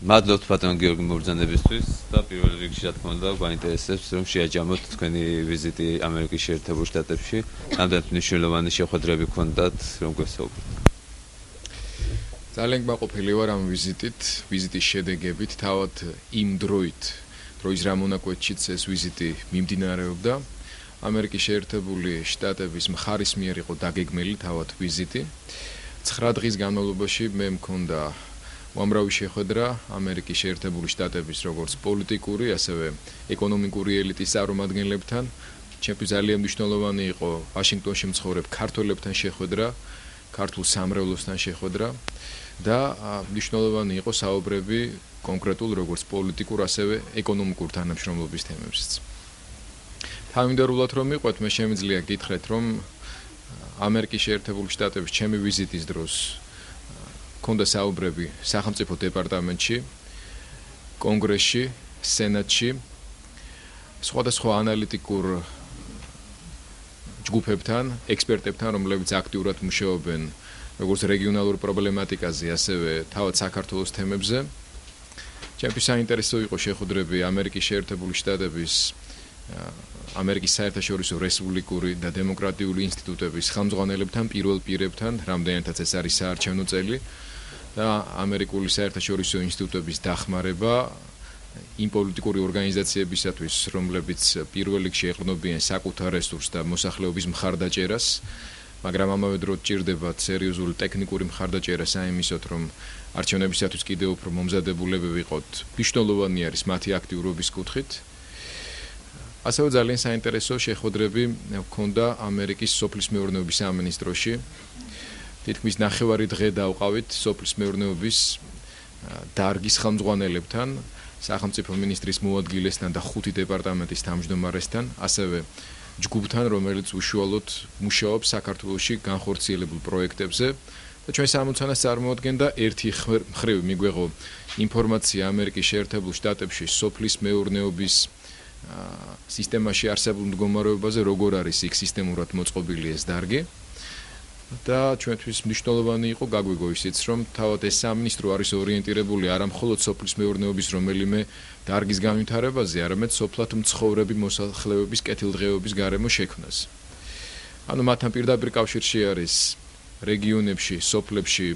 მადლობთ ბატონ გიორგი მობრძანებისთვის და პირველ რიგში რა თქმა უნდა გვაინტერესებს რომ შეაჯამოთ თქვენი ვიზიტი ამერიკის შეერთებულ შტატებში. რამდენად მნიშვნელოვანი შეხვედრები გქონდათ, რომ გვესაუბროთ. ძალიან გმაყოფილი ვარ ამ ვიზიტის შედეგებით, თავად იმ დროის რამონაკვეთშიც ეს ვიზიტი მიმდინარეობდა. ამერიკის შეერთებული შტატების მხარის მიერ იყო დაგეგმილი თავად ვიზიტი. 9 დღის განმავლობაში მე მქონდა უამრავი შეხვედრა ამერიკის შეერთებული შტატების როგორც პოლიტიკური, ასევე ეკონომიკური ელიტის წარმომადგენლებთან. ჩემთვის ძალიან მნიშვნელოვანი იყო ვაშინგტონში მცხოვრებ ქართველებთან შეხვედრა, ქართულ სამრევლოსთან შეხვედრა და მნიშვნელოვანი იყო საუბრები კონკრეტულ როგორც პოლიტიკურ, ასევე ეკონომიკურ თანამშრომლობის თემებზეც. თავმჯდომარულად რომ მიყვეთ, მე შემიძლია გითხრათ, რომ ამერიკის შეერთებული შტატების ჩემი ვიზიტის დროს ქონდა საუბრები სახელმწიფო დეპარტამენტში, კონგრესში, სენატში, სხვადასხვა ანალიტიკურ ჯგუფებთან, ექსპერტებთან, რომლებიც აქტიურად მუშაობენ როგორც რეგიონალურ პრობლემატიკაზე, ასევე თავად საქართველოს თემებზე. ჩემთვის საინტერესო იყო შეხვედრები ამერიკის შეერთებული შტატების ამერიკის საერთაშორისო რესპუბლიკური და დემოკრატიული ინსტიტუტების ხელმძღვანელებთან, პირველ პირებთან, რამდენადაც ეს არის საარჩევნო წელი და ამერიკული საერთაშორისო ინსტიტუტების დახმარება იმ პოლიტიკური ორგანიზაციებისათვის, რომლებიც პირველ რიგში ეყრდნობიან საკუთარ რესურსს და მოსახლეობის მხარდაჭერას, მაგრამ ამავე დროს ჭირდებათ სერიოზული ტექნიკური მხარდაჭერა საიმისოდ, რომ არჩევნებისათვის კიდევ უფრო მომზადებულები ვიყოთ. მნიშვნელოვანი არის მათი აქტიურობის კუთხით. ასევე ძალიან საინტერესო შეხვედრები ჰქონდა ამერიკის სოფლის მეურნეობის სამინისტროში. თითქმის 9 დღე დავყავით სოფლის მეურნეობის დარგის ხელმძღვანელებთან, სახელმწიფო მინისტრის მოადგილესთან და 5 დეპარტამენტის თავმჯდომარესთან, ასევე ჯგუფთან, რომელიც უშუალოდ მუშაობს საქართველოში განხორციელებულ პროექტებზე და ჩვენ სამოცანას წარმოადგენდა ერთი მხრივ მიგვეღო ინფორმაცია ამერიკის შეერთებულ შტატებში სოფლის მეურნეობის სისტემაში არსებულ მდგომარეობაზე, როგორ არის იქ სისტემურად მოწყობილი ეს დარგი. და ჩვენთვის მნიშვნელოვანი იყო გაგვიგო ისიც, რომ თავად ეს სამინისტრო არის ორიენტირებული არა მხოლოდ სოფლის მეურნეობის რომელიმე დარგის განვითარებაზე, არამედ სოფლად მცხოვრები მოსახლეობის კეთილდღეობის გარემო შექმნას. ანუ მათთან პირდაპირ კავშირში არის რეგიონებში, სოფლებში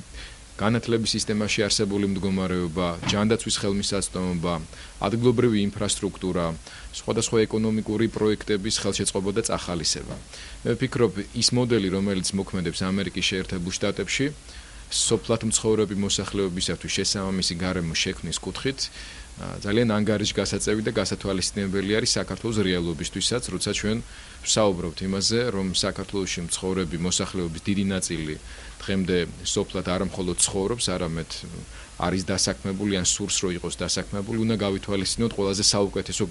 განათლების სისტემაში არსებული მდგომარეობა, ჯანდაცვის ხელმისაწვდომობა, ადგილობრივი ინფრასტრუქტურა, სხვადასხვა ეკონომიკური პროექტების ხელშეწყობა და წახალისება. მე ვფიქრობ, ის მოდელი, რომელიც მოქმედებს ამერიკის შეერთებულ შტატებში, სოფლად მცხოვრები მოსახლეობისათვის შესაბამისი გარემო შექმნის კუთხით, ძალიან ანგარიშგასაწევი და გასათვალისწინებელი არის საქართველოს რეალობისთვისაც, როცა ჩვენ ვსაუბრობთ იმაზე, რომ საქართველოში მცხოვრები მოსახლეობის დიდი ნაწილი დღემდე სოფლად არა მხოლოდ ცხოვრობს, არამედ არის დასაქმებული ან სურს რომ იყოს დასაქმებული, უნდა გავითვალისწინოთ ყველაზე საუკეთესო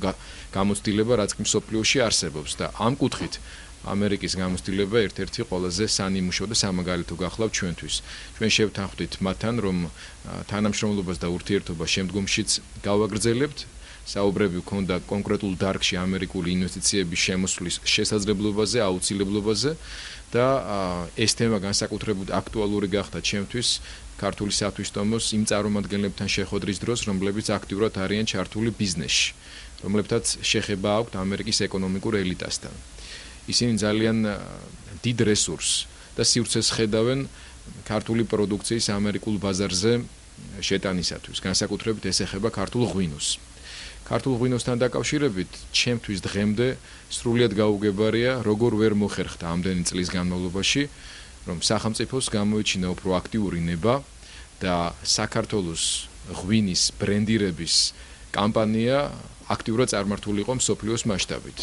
გამოცდილება, რაც მსოფლიოში არსებობს და ამ კუთხით ამერიკის გამოცდილება ერთ-ერთი ყველაზე სანიმუშო და სამაგალითო გახლავთ ჩვენთვის. ჩვენ შევთანხმდით მათთან, რომ თანამშრომლობას და ურთიერთობას შემდგომშიც გავაგრძელებთ. საუბრები ჰქონდა კონკრეტულ დარგში ამერიკული ინვესტიციების შემოსვლის შესაძლებლობაზე, აუცილებლობაზე და ეს თემა განსაკუთრებით აქტუალური გახდა ჩემთვის ქართული სათვისტომოს იმ წარმომადგენლებთან შეხვედრის დროს, რომლებიც აქტიურად არიან ჩართული ბიზნესში, რომლებთაც შეხება აქვთ ამერიკის ეკონომიკურ ელიტასთან. ისინი ძალიან დიდ რესურსს და სივრცეს ხედავენ ქართული პროდუქციის ამერიკულ ბაზარზე შეტანისათვის, განსაკუთრებით ეს ეხება ქართულ ღვინოს. ქართულ ღვინოსთან დაკავშირებით ჩემთვის დღემდე სრულიად გაუგებარია, როგორ ვერ მოხერხდა ამდენი წლის განმავლობაში, რომ სახელმწიფოს გამოიჩინა უფრო აქტიური ნება და საქართველოს ღვინის ბრენდირების კამპანია აქტიურად წარმართულიყო მსოფლიოს მასშტაბით.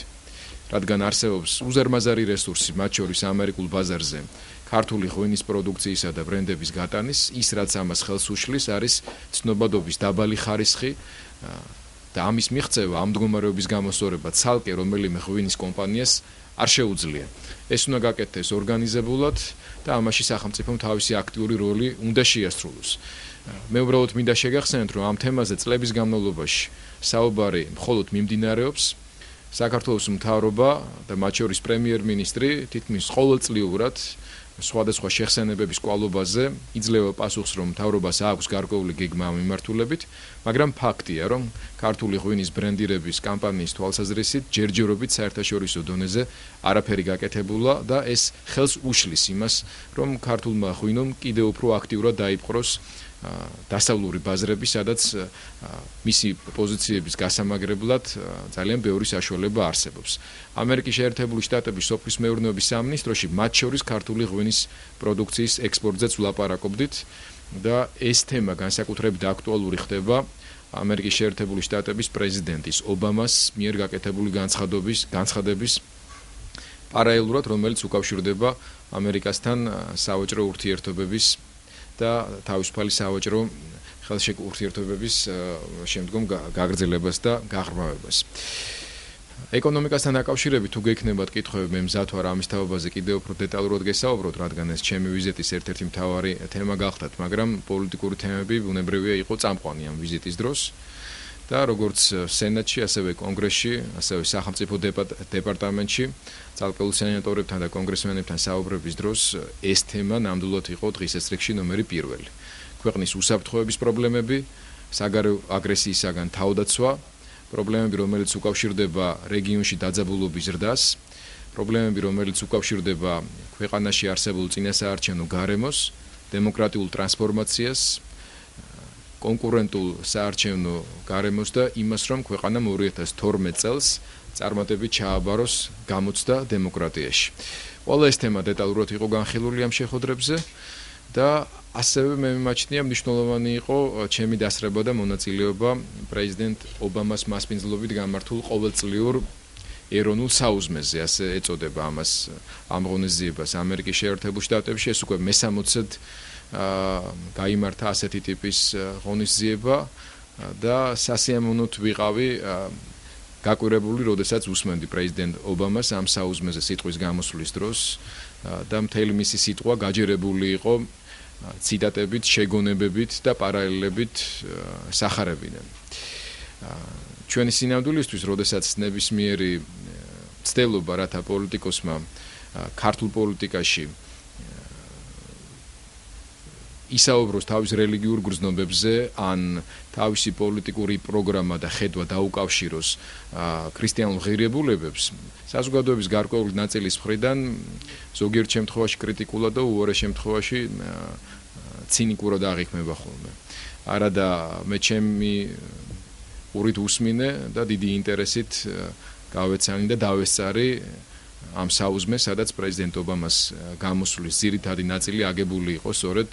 რადგან არსებობს უზარმაზარი რესურსი, მათ შორის ამერიკულ ბაზარზე, ქართული ღვინის პროდუქციისა და ბრენდების გატანის, ის რაც ამას ხელს უშლის, არის ცნობადობის დაბალი ხარისხი და ამის მიღწევა, ამ მდგომარეობის გამოსწორება ცალკე რომელიმე ღვინის კომპანიას არ შეუძლია. ეს უნდა გაკეთდეს ორგანიზებულად და ამაში სახელმწიფომ თავისი აქტიური როლი უნდა შეასრულოს. მე უბრალოდ მინდა შეგახსენოთ, რომ ამ თემაზე წლების განმავლობაში საუბარი მხოლოდ მიმდინარეობს. საქართველოს მთავრობა და მათ შორის პრემიერ-მინისტრი თითქმის ყოველწლიურად სხვადასხვა შეხსენებების კვალობაზე იძლევა პასუხს, რომ მთავრობას აქვს გარკვეული გეგმა ამ მიმართულებით, მაგრამ ფაქტია, რომ ქართული ღვინის ბრენდირების კამპანიის თვალსაზრისით ჯერჯერობით საერთაშორისო დონეზე არაფერი გაკეთებულა და ეს ხელს უშლის იმას, რომ ქართულმა ღვინომ კიდევ უფრო აქტიურად დაიპყროს დასავლური ბაზრები, სადაც მისი პოზიციების გასამაგრებლად ძალიან ბევრი საშუალება არსებობს. ამერიკის შეერთებული შტატების სოფლის მეურნეობის სამინისტროში მათ შორის ქართული ღვინის პროდუქციის ექსპორტზეც ვლაპარაკობდით და ეს თემა განსაკუთრებით აქტუალური ხდება ამერიკის შეერთებული შტატების პრეზიდენტის ობამას მიერ გაკეთებული განცხადების პარალელურად, რომელიც უკავშირდება ამერიკასთან სავაჭრო ურთიერთობების და თავისუფალი სავაჭრო ურთიერთობების შემდგომ გაგრძელებას და გაღრმავებას. ეკონომიკასთან დაკავშირებით თუ გექნებათ კითხვები, მე მზად ვარ ამის თაობაზე კიდევ უფრო დეტალურად გესაუბროთ, რადგან ეს ჩემი ვიზიტის ერთ-ერთი მთავარი თემა გახდათ, მაგრამ პოლიტიკური თემები ბუნებრივია იყო წამყვანი ამ ვიზიტის დროს. და როგორც სენატში, ასევე კონგრესში, ასევე სახელმწიფო დეპარტამენტში ძალკეულ სენატორებთან და კონგრესმენებთან საუბრების დროს ეს თემა ნამდვილად იყო დღის წესრიგში ნომერი 1. ქვეყნის უსაფრთხოების პრობლემები, საგარეო აგრესიისაგან თავდაცვა, პრობლემები, რომელიც უკავშირდება რეგიონში დაძაბულობის ზრდას, პრობლემები, რომელიც უკავშირდება ქვეყანაში არსებულ წინასაარჩევნო გარემოს, დემოკრატიულ ტრანსფორმაციას, კონკურენტულ საარჩევნო გარემოს და იმას, რომ ქვეყანამ 2012 წელს წარმატებით ჩააბაროს გამოცდა დემოკრატიაში. ყველა ეს თემა დეტალურად იყო განხილული ამ შეხვედრებზე და ასევე მე მიმაჩნია მნიშვნელოვანი იყო ჩემი დასწრება და მონაწილეობა პრეზიდენტ ობამას მასპინძლობით გამართულ ყოველწლიურ ეროვნულ საუზმეზე, ასე ეწოდება ამას ამ ღონისძიებას ამერიკის შეერთებულ შტატებში. ეს უკვე მე-60-ად გაიმართა ასეთი ტიპის ღონისძიება და სასიამოვნოდ ვიყავი გაკვირებული, როდესაც უსმენდი პრეზიდენტ ობამას ამ საუზმეზე სიტყვის გამოსვლის დროს და მთელი მისი სიტყვა გაჯერებული იყო ციტატებით, შეგონებებით და პარალელებით სახარებიდნენ. ჩვენი სინამდვილისთვის, როდესაც ნებისმიერი ცდელობა, რათა პოლიტიკოსმა ქართულ პოლიტიკაში ისაუბროს თავის რელიგიურ გრძნობებზე, ან თავისი პოლიტიკური პროგრამა და ხედვა დაუკავშიროს ქრისტიანულ ღირებულებებს, საზოგადოების გარკვეული ნაწილის მხრიდან ზოგიერთ შემთხვევაში კრიტიკულად და უარეს შემთხვევაში ცინიკურად აღიქმება ხოლმე. არადა მე ჩემი ყურით უსმინე და დიდი ინტერესით გავეცანი და დავესწარი ამ საუზმეს, სადაც პრეზიდენტ ობამას გამოსვლის ძირითადი ნაწილი აგებული იყო სწორედ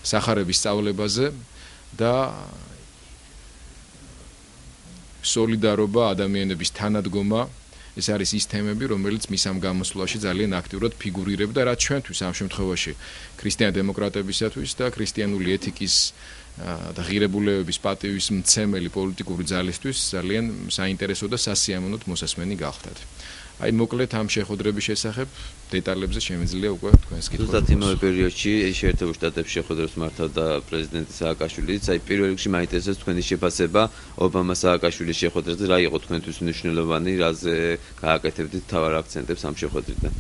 სახარების სწავლებაზე და სოლიდარობა, ადამიანების თანადგომა, ეს არის ის თემები, რომელიც მის ამ გამოსვლაში ძალიან აქტიურად ფიგურირებდა, რაც ჩვენთვის ამ შემთხვევაში ქრისტიან დემოკრატებისათვის და ქრისტიანული ეთიკის და ღირებულებების პატივისმცემელი პოლიტიკური ძალისთვის ძალიან საინტერესო და სასიამოვნო მოსასმენი გახდათ. აი მოკლედ ამ შეხვედრების შესახებ დეტალებზე შემიძლია უკვე თქვენს კითხვას. ზუსტად იმავე პერიოდში შეერთებულ შტატებში შეხვედრებს მართავდა პრეზიდენტი სააკაშვილიც. აი პირველ რიგში მაინტერესებს თქვენი შეფასება ობამა-სააკაშვილის შეხვედრაზე, რა იყო თქვენთვის მნიშვნელოვანი, რაზე გააკეთებდით მთავარ აქცენტებს ამ შეხვედრიდან?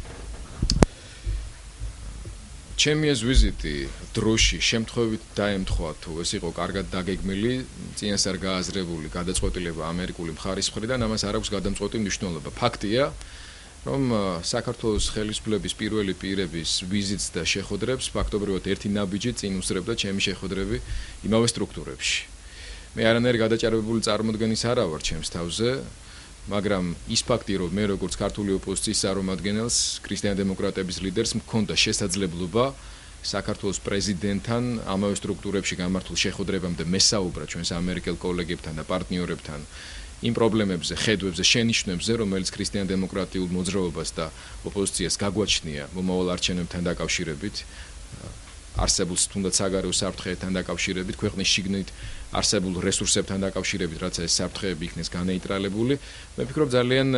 ჩემი ეს ვიზიტი დროში შემთხვევით დაემთხვა, თუ ეს იყო კარგად დაგეგმილი, წინასწარ გააზრებული გადაწყვეტილება ამერიკული მხარის მხრიდან, ამას არ აქვს გადამწყვეტი მნიშვნელობა. ფაქტია, რომ საქართველოს ხელისუფლების პირველი პირების ვიზიტს და შეხვედრებს ფაქტობრივად ერთი ნაბიჯი წინ უსწრებდა ჩემი შეხვედრები იმავე სტრუქტურებში. მე არანაირი გადაჭარბებული წარმოდგენის არა ვარ ჩემს თავზე, მაგრამ ის ფაქტი, რომ მე როგორც ქართული ოპოზიციის წარმომადგენელს, ქრისტიან დემოკრატების ლიდერს მქონდა შესაძლებლობა საქართველოს პრეზიდენტთან ამავე სტრუქტურებში გამართულ შეხვედრებამდე მესაუბრა ჩვენს ამერიკელ კოლეგებთან და პარტნიორებთან იმ პრობლემებზე, ხედვებზე, შენიშვნებზე, რომელიც ქრისტიან დემოკრატიულ მოძრაობას და ოპოზიციას გაგვაჩნია მომავალ არჩევნებთან დაკავშირებით, არსებულ თუნდაც საგარეო საფრთხეებთან დაკავშირებით, ქვეყნის შიგნით არსებულ რესურსებთან დაკავშირებით, რაც ეს საფრთხეები იქნეს განეიტრალებული, მე ვფიქრობ ძალიან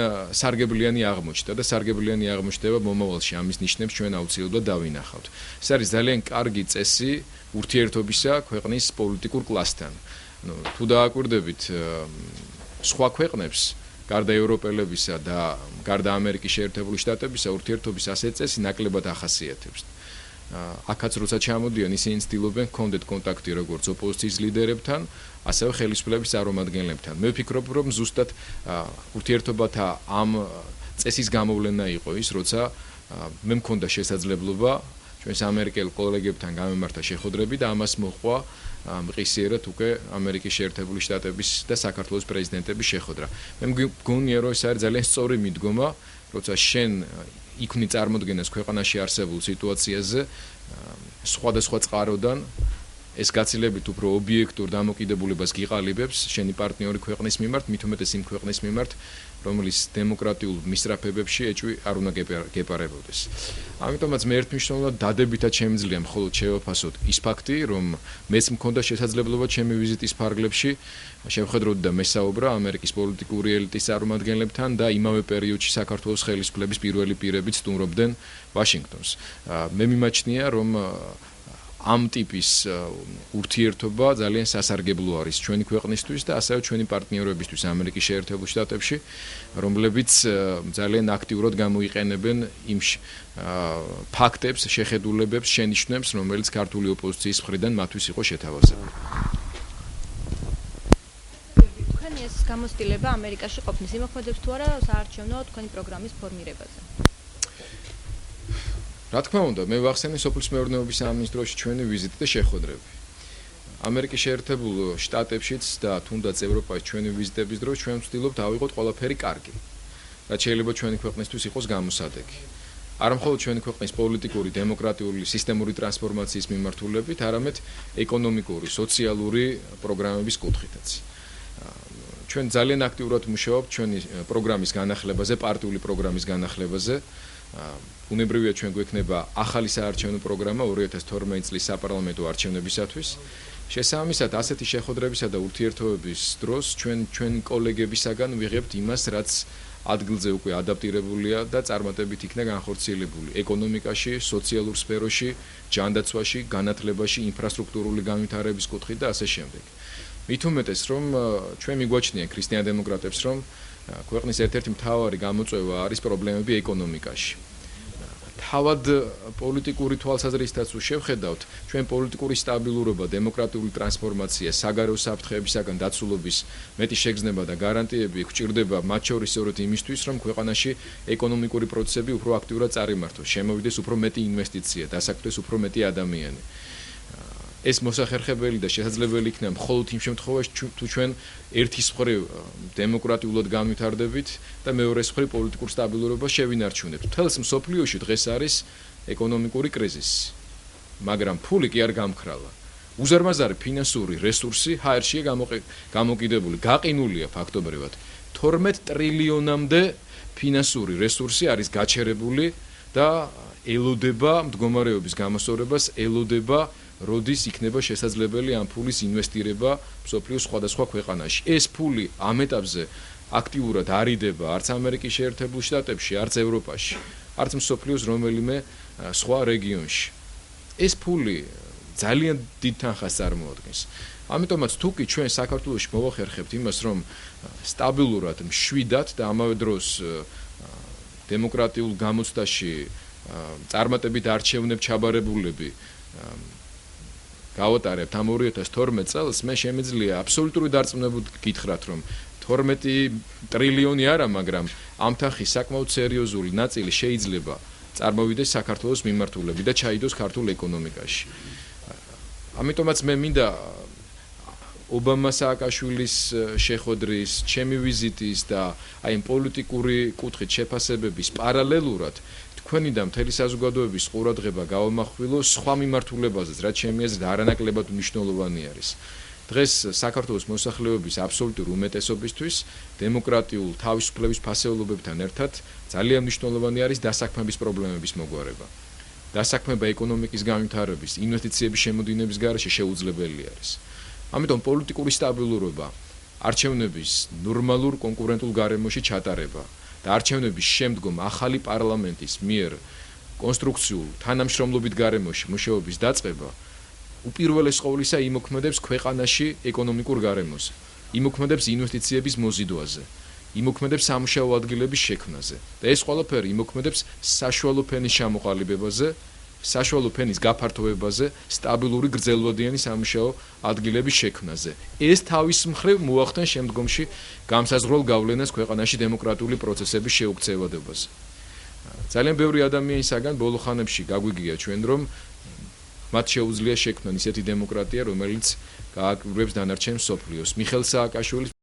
სარგებლიანი აღმოჩნდა და სარგებლიანი აღმოჩნდება მომავალში ამის ნიშნებს ჩვენ აუცილებლად დავინახავთ. ეს არის ძალიან კარგი წესი ურთიერთობისა ქვეყნის პოლიტიკურ კლასთან. თუ დააკვირდებით სხვა ქვეყნებს, გარდა ევროპელებისა და გარდა ამერიკის შეერთებული შტატებისა ურთიერთობის ასეთი წესი ნაკლებად ახასიათებს. აქაც როცა ჩამოდიან ისინი ცდილობენ ჰქონდეთ კონტაქტი როგორც ოპოზიციის ლიდერებთან, ასევე ხელისუფლების წარმომადგენლებთან. მე ვფიქრობ, რომ ზუსტად ურთიერთობათა ამ წესის გამოვლენა იყო ის, როცა მე მქონდა შესაძლებლობა ჩვენს ამერიკელ კოლეგებთან გამემართა შეხვედრები და ამას მოჰყვა მყისიერად უკვე ამერიკის შეერთებული შტატების და საქართველოს პრეზიდენტების შეხვედრა. მე მგონია, რომ ეს არის ძალიან სწორი მიდგომა, როცა შენ იქმნი წარმოდგენას ქვეყანაში არსებულ სიტუაციაზე სხვადასხვა წყაროდან ეს გაცილებით უფრო ობიექტურ დამოკიდებულებას გიყალიბებს შენი პარტნიორი ქვეყნის მიმართ, მით უმეტეს იმ ქვეყნის მიმართ, რომელიც დემოკრატიულ მისწრაფებებში ეჭვი არ უნდა გეპარებოდეს. ამიტომაც მე ერთმნიშვნელოვნად დადებითად შემიძლია მხოლოდ შევაფასოთ ის ფაქტი, რომ მეც მქონდა შესაძლებლობა ჩემი ვიზიტის ფარგლებში შევხედროდი და მესაუბრა ამერიკის პოლიტიკური ელიტის წარმომადგენლებთან და იმავე პერიოდში საქართველოს ხელისუფლების პირველი პირებიც სტუმრობდნენ ვაშინგტონს. მე მიმაჩნია, რომ ამ ტიპის ურთიერთობა ძალიან სასარგებლო არის ჩვენი ქვეყნისთვის და ასევე ჩვენი პარტნიორებისთვის ამერიკის შეერთებულ შტატებში, რომლებიც ძალიან აქტიურად გამოიყენებენ იმ ფაქტებს, შეხედულებებს, შენიშვნებს, რომელიც ქართული ოპოზიციის მხრიდან მათთვის იყო შეთავაზებული. თქვენი ეს გამოცდილება ამერიკაში ყოფნის იმოქმედებს თუ არა საარჩევნო თქვენი პროგრამის ფორმირებაზე? რა თქმა უნდა, მე ვახსენე სოფლის მეურნეობის სამინისტროში ჩვენი ვიზიტი და შეხვედრები. ამერიკის შეერთებულ შტატებშიც და თუნდაც ევროპაში ჩვენი ვიზიტების დროს ჩვენ ვცდილობთ ავიღოთ ყველაფერი კარგი, რაც შეიძლება ჩვენი ქვეყნისთვის იყოს გამოსადეგი. არა მხოლოდ ჩვენი ქვეყნის პოლიტიკური, დემოკრატიული, სისტემური ტრანსფორმაციის მიმართულებით, არამედ ეკონომიკური, სოციალური პროგრამების კუთხითაც. ჩვენ ძალიან აქტიურად მუშაობთ ჩვენი პროგრამის განახლებაზე, პარტიული პროგრამის განახლებაზე. უნებრივია ჩვენ გვექნება ახალი საარჩევნო პროგრამა 2012 წლის საპარლამენტო არჩევნებისათვის. შესაბამისად, ასეთი შეხვედრებისა და ურთიერთობების დროს ჩვენ კოლეგებისაგან ვიღებთ იმას, რაც ადგილზე უკვე ადაპტირებულია და წარმატებით იქნა განხორციელებული ეკონომიკაში, სოციალურ სფეროში, ჯანდაცვაში, განათლებაში, ინფრასტრუქტურული განვითარების კუთხით და ასე შემდეგ. მით უმეტეს, რომ ჩვენ მიგვაჩნია ქრისტიან დემოკრატებს, რომ ქვეყნის ერთ-ერთი მთავარი გამოწვევა არის პრობლემები ეკონომიკაში. თავად პოლიტიკური თვალსაზრისითაც შევხედავთ, ჩვენ პოლიტიკური სტაბილურობა, დემოკრატიული ტრანსფორმაცია, საგარეო საფრთხეებისაგან დაცულობის მეტი შეგრძნება და გარანტიები გვჭირდება მათ შორის სწორედ იმისთვის, რომ ქვეყანაში ეკონომიკური პროცესები უფრო აქტიურად წარიმართოს, შემოვიდეს უფრო მეტი ინვესტიცია, დასაქმდეს უფრო მეტი ადამიანი. ეს მოსახერხებელი და შესაძლებელი იქნება მხოლოდ იმ შემთხვევაში, თუ ჩვენ ერთის მხრივ დემოკრატიულად განვითარდებით და მეორეს მხრივ პოლიტიკურ სტაბილურობას შევინარჩუნებთ. მთელს მსოფლიოში დღეს არის ეკონომიკური კრიზისი, მაგრამ ფული კი არ გამქრალა. უზარმაზარი ფინანსური რესურსი ჰაერშია გამოკიდებული, გაყინულია ფაქტობრივად. 12 ტრილიონამდე ფინანსური რესურსი არის გაჩერებული და ელოდება მდგომარეობის გამოსწორებას, ელოდება როდის იქნება შესაძლებელი ამ ფულის ინვესტირება მსოფლიოს სხვადასხვა ქვეყანაში. ეს ფული ამ ეტაპზე აქტიურად არიდება არც ამერიკის შეერთებულ შტატებში, არც ევროპაში, არც მსოფლიოს რომელიმე სხვა რეგიონში. ეს ფული ძალიან დიდ თანხას წარმოადგენს. ამიტომაც თუ კი ჩვენ საქართველოში მოვახერხებთ იმას, რომ სტაბილურად, მშვიდად და ამავე დროს დემოკრატიულ გამოცდაში წარმატებით არჩევნებ ჩაბარებულები გავატარებთ ამ 2012 წელს, მე შემიძლია აბსოლუტური დარწმუნებით გითხრათ, რომ 12 ტრილიონი არა, მაგრამ ამ თანხის საკმაოდ სერიოზული ნაწილი შეიძლება წარმოვიდეს საქართველოს მიმართულებით და ჩაიდოს ქართულ ეკონომიკაში. ამიტომაც მე მინდა ობამა-სააკაშვილის შეხვედრის, ჩემი ვიზიტის და აი ამ პოლიტიკური კუთხით შეფასებების პარალელურად თქვენი და მთელი საზოგადოების ყურადღება გავამახვილო სხვა მიმართულებაზეც, რაც ჩემი აზრით არანაკლებად მნიშვნელოვანი არის. დღეს საქართველოს მოსახლეობის აბსოლუტურ უმეტესობისთვის დემოკრატიულ თავისუფლების ფასეულობებთან ერთად ძალიან მნიშვნელოვანი არის დასაქმების პრობლემების მოგვარება. დასაქმება ეკონომიკის განვითარების, ინვესტიციების შემოდინების გარეშე შეუძლებელი არის. ამიტომ პოლიტიკური სტაბილურობა, არჩევნების ნორმალურ კონკურენტულ გარემოში ჩატარება და არჩევნების შემდგომ ახალი პარლამენტის მიერ კონსტრუქციულ თანამშრომლობით გარემოში მუშაობის დაწყება უპირველეს ყოვლისა იმოქმედებს ქვეყანაში ეკონომიკურ გარემოზე, იმოქმედებს ინვესტიციების მოზიდვაზე. იმოქმედებს სამუშაო ადგილების შექმნაზე. და ეს ყველაფერი იმოქმედებს საშუალო ფენის ჩამოყალიბებაზე, საშუალო ფენის გაფართოებაზე, სტაბილური გრძელვადიანი სამუშაო ადგილების შექმნაზე. ეს თავის მხრივ მოახდენ შემდგომში გამსაზღვრელ გავლენას ქვეყანაში დემოკრატიული პროცესების შეუქცევადებაზე. ძალიან ბევრი ადამიანისაგან ბოლო ხანებში გაგვიგია ჩვენ, რომ მათ შეუძლია შექმნან ისეთი დემოკრატია, რომელიც გააკრიბებს დანარჩენ მსოფლიოს. მიხეილ სააკაშვილის